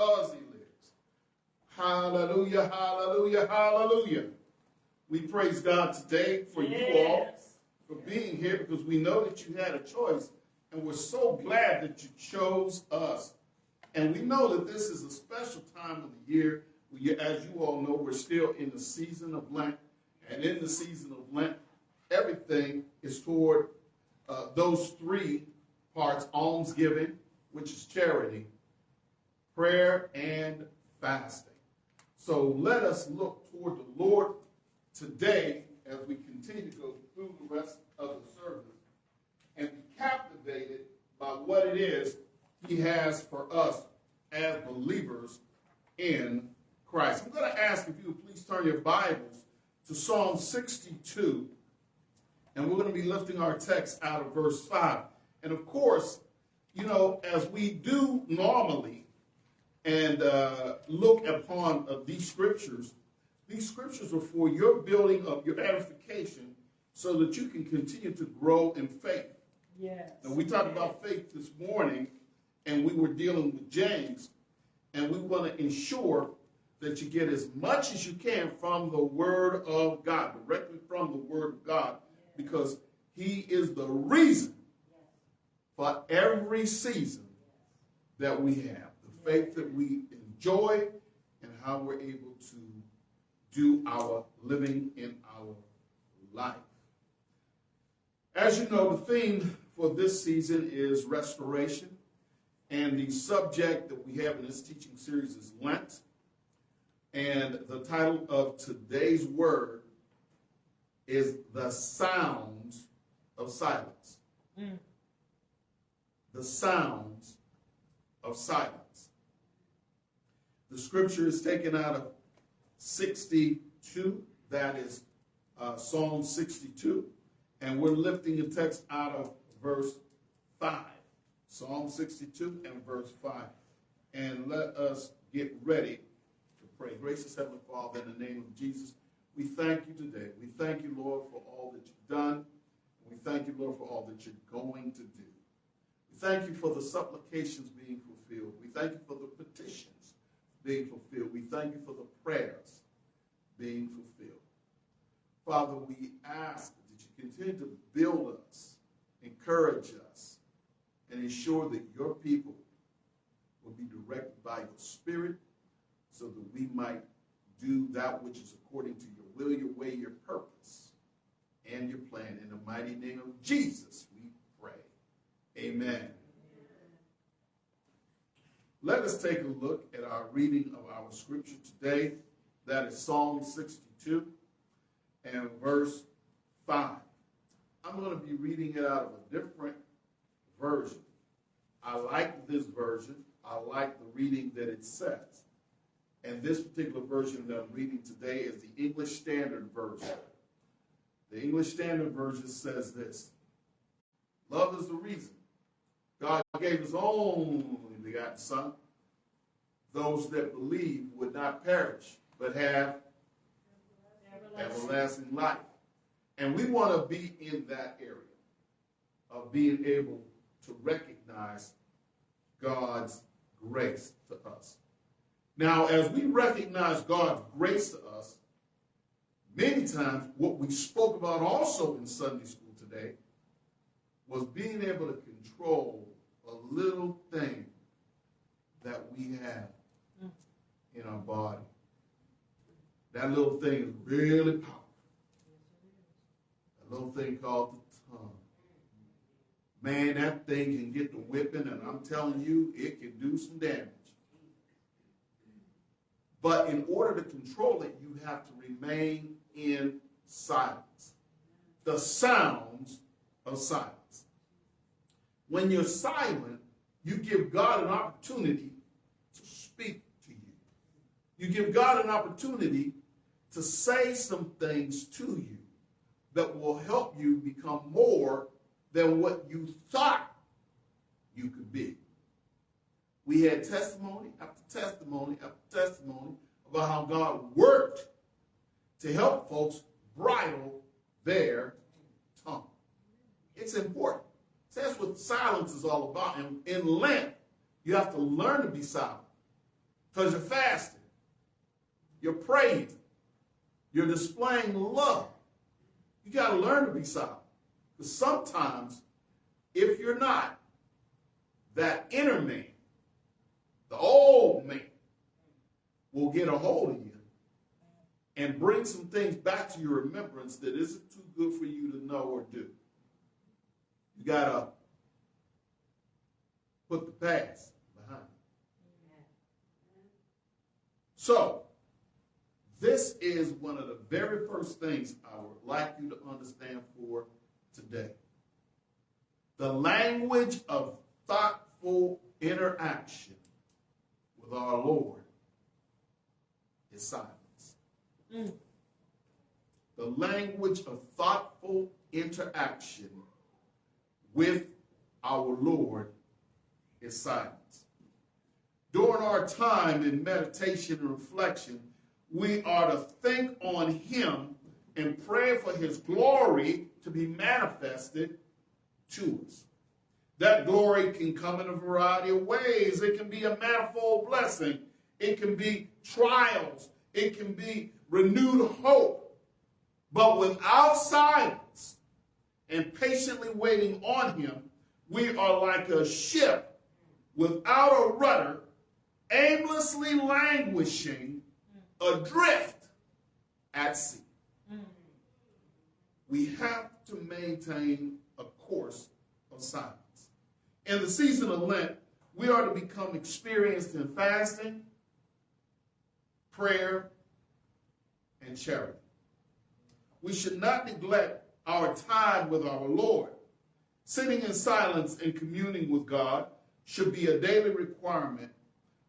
because he lives. Hallelujah, hallelujah, hallelujah. We praise God today for you all for being here, because we know that you had a choice, and we're so glad that you chose us. And we know that this is a special time of the year. As you all know, we're still in the season of Lent, and in the season of Lent, everything is toward those three parts: almsgiving, which is charity, prayer, and fasting. So let us look toward the Lord today as we continue to go through the rest of the service and be captivated by what it is he has for us as believers in Christ. I'm going to ask if you would please turn your Bibles to Psalm 62, and we're going to be lifting our text out of verse 5. And of course, you know, as we do normally and look upon these scriptures are for your building of your edification so that you can continue to grow in faith. Yes. Now, we talked about faith this morning, and we were dealing with James, and we want to ensure that you get as much as you can from the Word of God, directly from the Word of God, because he is the reason for every season that we have, the faith that we enjoy, and how we're able to do our living in our life. As you know, the theme for this season is restoration, and the subject that we have in this teaching series is Lent, and the title of today's word is the sounds of silence. The sounds of silence. The scripture is taken out of 62, that is Psalm 62, and we're lifting the text out of verse 5. Psalm 62 and verse 5. And let us get ready to pray. Gracious Heavenly Father, in the name of Jesus, we thank you today. We thank you, Lord, for all that you've done. We thank you, Lord, for all that you're going to do. We thank you for the supplications being fulfilled. We thank you for the petitions being fulfilled. We thank you for the prayers being fulfilled. Father, we ask that you continue to build us, encourage us, and ensure that your people will be directed by your Spirit so that we might do that which is according to your will, your way, your purpose, and your plan. In the mighty name of Jesus, we pray. Amen. Let us take a look at our reading of our scripture today. That is Psalm 62 and verse 5. I'm going to be reading it out of a different version. I like this version. I like the reading that it says. And this particular version that I'm reading today is the English Standard Version. The English Standard Version says this: love is the reason God gave his only begotten Son. Those that believe would not perish, but have everlasting life. And we want to be in that area of being able to recognize God's grace to us. Now, as we recognize God's grace to us, many times what we spoke about also in Sunday school today was being able to control a little thing that we have in our body. That little thing is really powerful. That little thing called the tongue. Man, that thing can get the whipping, and I'm telling you, it can do some damage. But in order to control it, you have to remain in silence. The sounds of silence. When you're silent, you give God an opportunity to speak to you. You give God an opportunity to say some things to you that will help you become more than what you thought you could be. We had testimony after testimony after testimony about how God worked to help folks bridle their tongue. It's important. So that's what silence is all about. And in Lent, you have to learn to be silent. Because you're fasting. You're praying. You're displaying love. You got to learn to be silent. Because sometimes, if you're not, that inner man, the old man, will get a hold of you and bring some things back to your remembrance that isn't too good for you to know or do. You got to put the past behind you. So, this is one of the very first things I would like you to understand for today. The language of thoughtful interaction with our Lord is silence. The language of thoughtful interaction with our Lord is silence. During our time in meditation and reflection, we are to think on him and pray for his glory to be manifested to us. That glory can come in a variety of ways. It can be a manifold blessing. It can be trials. It can be renewed hope. But without silence and patiently waiting on him, we are like a ship without a rudder, aimlessly languishing adrift at sea. We have to maintain a course of silence. In the season of Lent, we are to become experienced in fasting, prayer, and charity. We should not neglect our time with our Lord. Sitting in silence and communing with God should be a daily requirement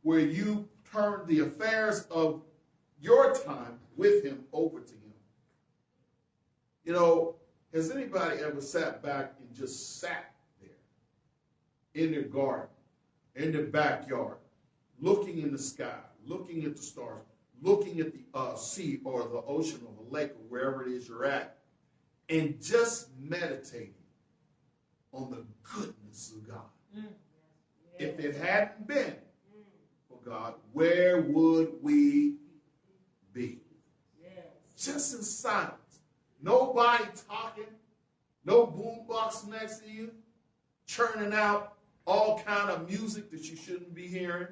where you turn the affairs of your time with him over to him. You know, has anybody ever sat back and just sat there in their garden, in their backyard, looking in the sky, looking at the stars, looking at the sea or the ocean or the lake or wherever it is you're at, and just meditating on the goodness of God? If it hadn't been for God, where would we be? Just in silence. Nobody talking. No boombox next to you, churning out all kind of music that you shouldn't be hearing.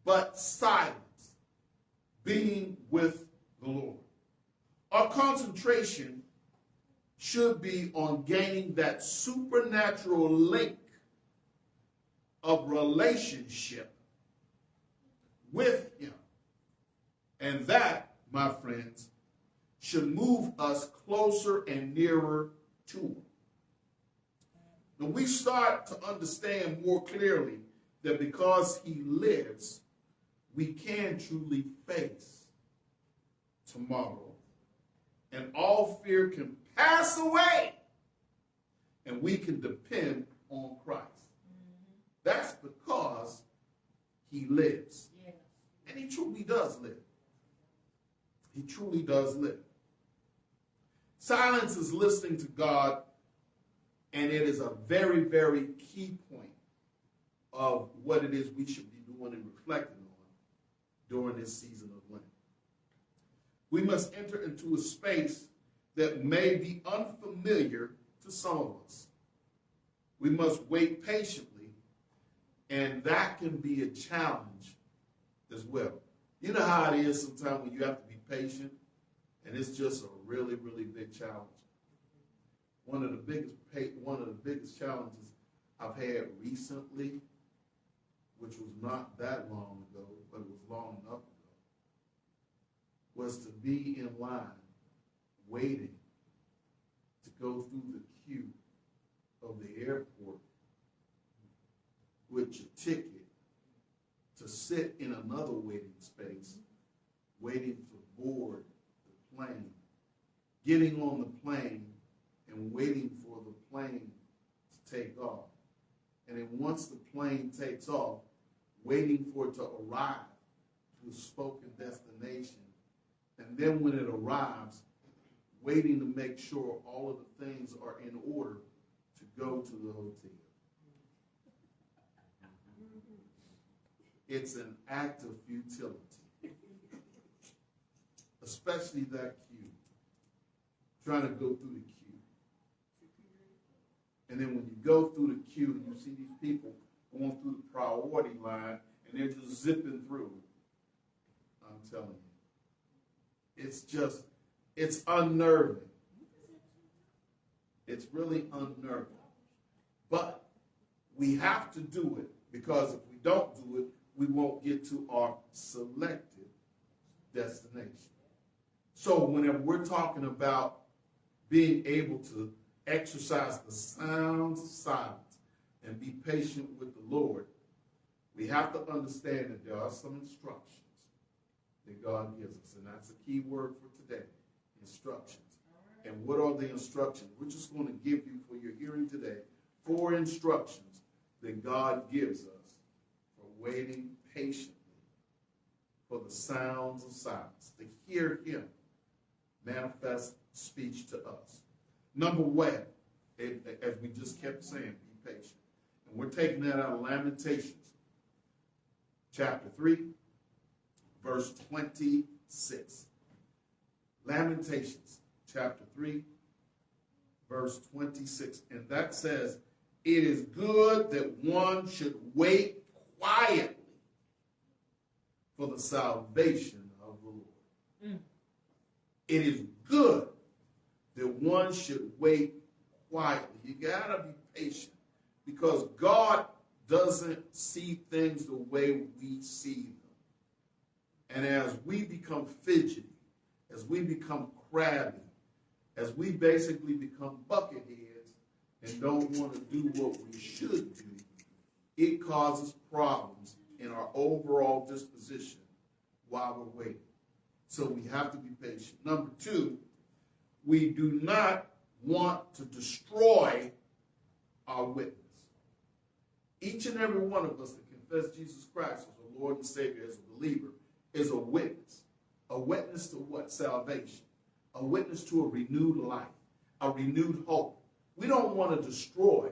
But silence, being with the Lord. Our concentration should be on gaining that supernatural link of relationship with him. And that, my friends, should move us closer and nearer to him. Now we start to understand more clearly that because he lives, we can truly face tomorrow. And all fear can pass away. And we can depend on Christ. That's because he lives. And he truly does live. He truly does live. Silence is listening to God, and it is a very, very key point of what it is we should be doing and reflecting on during this season of Lent. We must enter into a space that may be unfamiliar to some of us. We must wait patiently, and that can be a challenge as well. You know how it is sometimes when you have to be patient, and it's just a really, really big challenge. One of the biggest challenges I've had recently, which was not that long ago, but it was long enough ago, was to be in line waiting to go through the queue of the airport with your ticket to sit in another waiting space, waiting to board the plane, getting on the plane and waiting for the plane to take off. And then once the plane takes off, waiting for it to arrive to a spoken destination. And then when it arrives, waiting to make sure all of the things are in order to go to the hotel. It's an act of futility. Especially that queue. Trying to go through the queue. And then when you go through the queue, you see these people going through the priority line, and they're just zipping through. I'm telling you. It's unnerving. It's really unnerving. But we have to do it, because if we don't do it, we won't get to our selected destination. So whenever we're talking about being able to exercise the sounds of silence and be patient with the Lord, we have to understand that there are some instructions that God gives us. And that's a key word for today, instructions. And what are the instructions? We're just going to give you, for your hearing today, 4 instructions that God gives us for waiting patiently for the sounds of silence, to hear him manifest speech to us. Number 1, as we just kept saying, be patient. And we're taking that out of Lamentations, chapter 3, verse 26. Lamentations, chapter 3, verse 26. And that says, it is good that one should wait quietly for the salvation of the Lord. It is good that one should wait quietly. You got to be patient, because God doesn't see things the way we see them. And as we become fidgety, as we become crabby, as we basically become bucketheads and don't want to do what we should do, it causes problems in our overall disposition while we're waiting. So we have to be patient. Number 2, we do not want to destroy our witness. Each and every one of us that confess Jesus Christ as the Lord and Savior, as a believer, is a witness. A witness to what? Salvation. A witness to a renewed life, a renewed hope. We don't want to destroy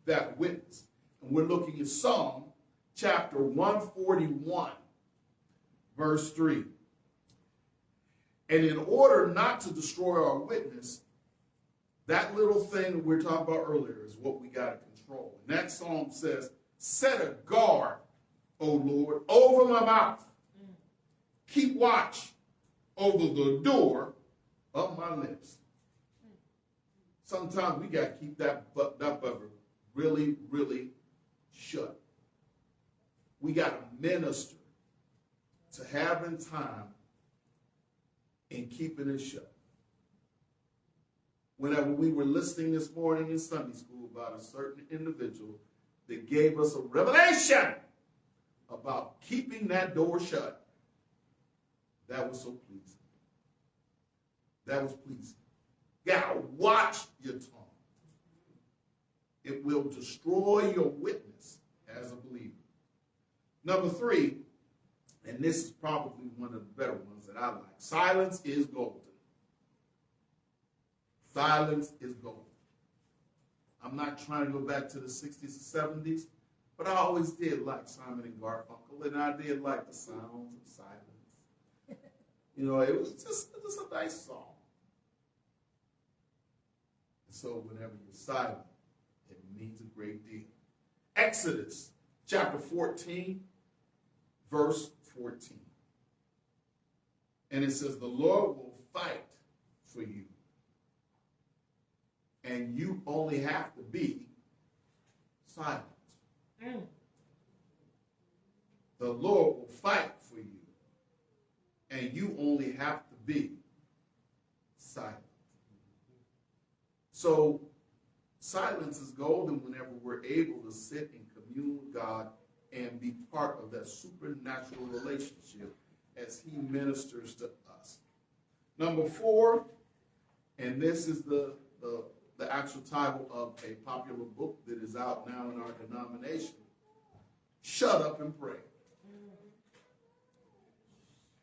that witness. And we're looking at Psalm chapter 141, verse 3. And in order not to destroy our witness, that little thing that we were talking about earlier is what we got to control. And that psalm says, set a guard, O Lord, over my mouth. Keep watch over the door of my lips. Sometimes we got to keep that bugger really, really shut. We got to minister to having time and keeping it shut. Whenever we were listening this morning in Sunday school about a certain individual that gave us a revelation about keeping that door shut, that was so pleasing. That was pleasing. You gotta watch your tongue. It will destroy your witness as a believer. Number 3, and this is probably one of the better ones that I like. Silence is golden. Silence is golden. I'm not trying to go back to the 60s or 70s, but I always did like Simon and Garfunkel, and I did like the sounds of silence. You know, it was just a nice song. And so whenever you're silent, it means a great deal. Exodus chapter 14, verse 14. And it says, the Lord will fight for you. And you only have to be silent. The Lord will fight for you. And you only have to be silent. So silence is golden whenever we're able to sit and commune with God and be part of that supernatural relationship as he ministers to us. Number 4, and this is the actual title of a popular book that is out now in our denomination, Shut Up and Pray.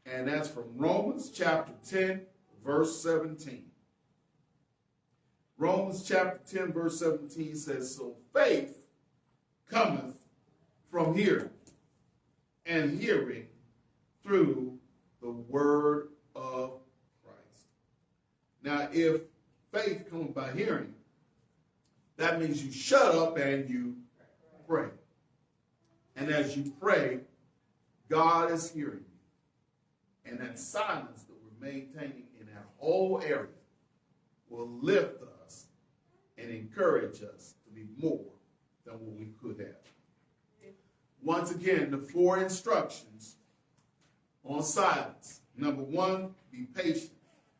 And that's from Romans chapter 10, verse 17. Romans chapter 10, verse 17 says, so faith cometh from hearing, and hearing through the word of Christ. Now, if faith comes by hearing, that means you shut up and you pray. And as you pray, God is hearing you. And that silence that we're maintaining in that whole area will lift us and encourage us to be more than what we could have. Once again, the 4 instructions on silence. Number 1, be patient.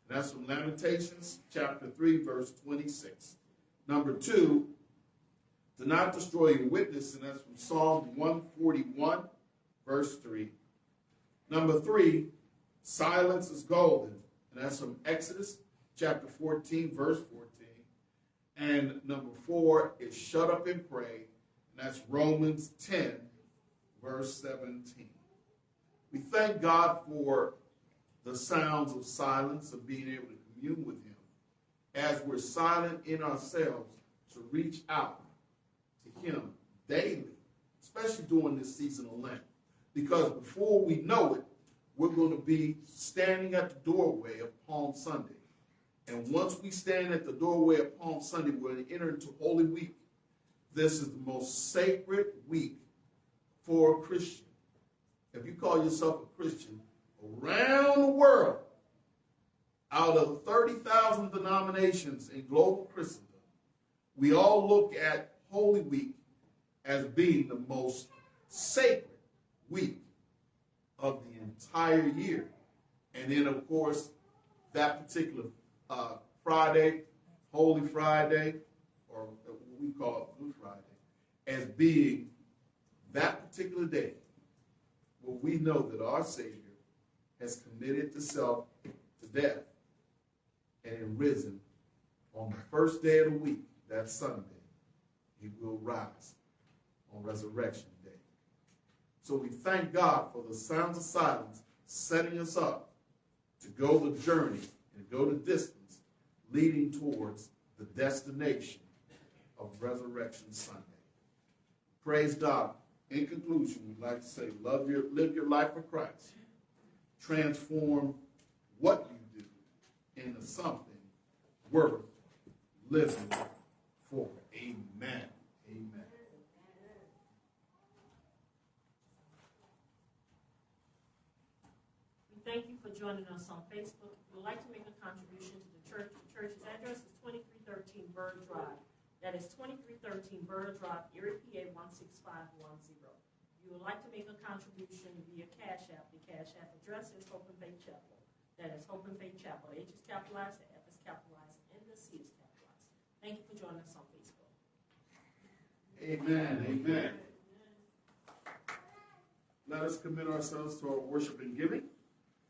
That's from Lamentations chapter 3, verse 26. Number 2, do not destroy your witness, and that's from Psalm 141, verse 3. Number 3, silence is golden, and that's from Exodus chapter 14, verse 14. And number 4 is shut up and pray, and that's Romans 10, verse 17. We thank God for the sounds of silence, of being able to commune with him as we're silent in ourselves to reach out to him daily, especially during this season of Lent. Because before we know it, we're going to be standing at the doorway of Palm Sunday. And once we stand at the doorway of Palm Sunday, we're going to enter into Holy Week. This is the most sacred week for a Christian. If you call yourself a Christian, around the world, out of 30,000 denominations in global Christendom, we all look at Holy Week as being the most sacred week of the entire year. And then, of course, that particular Friday, Holy Friday, or what we call Good Friday, as being that particular day where we know that our Savior has committed the self to death and risen on the first day of the week, that Sunday. He will rise on Resurrection Day. So we thank God for the sounds of silence setting us up to go the journey and go the distance leading towards the destination of Resurrection Sunday. Praise God. In conclusion, we'd like to say, live your life for Christ. Transform what you do into something worth living for. Amen. Amen. We thank you for joining us on Facebook. If you would like to make a contribution to the church's address is 2313 Bird Drive. That is 2313 Bird Drive, Erie, PA 16510. If you would like to make a contribution via Cash App, the Cash App address is Hope and Faith Chapel. That is Hope and Faith Chapel. The H is capitalized, the F is capitalized, and the C is capitalized. Thank you for joining us on Facebook. Amen. Amen. Let us commit ourselves to our worship and giving.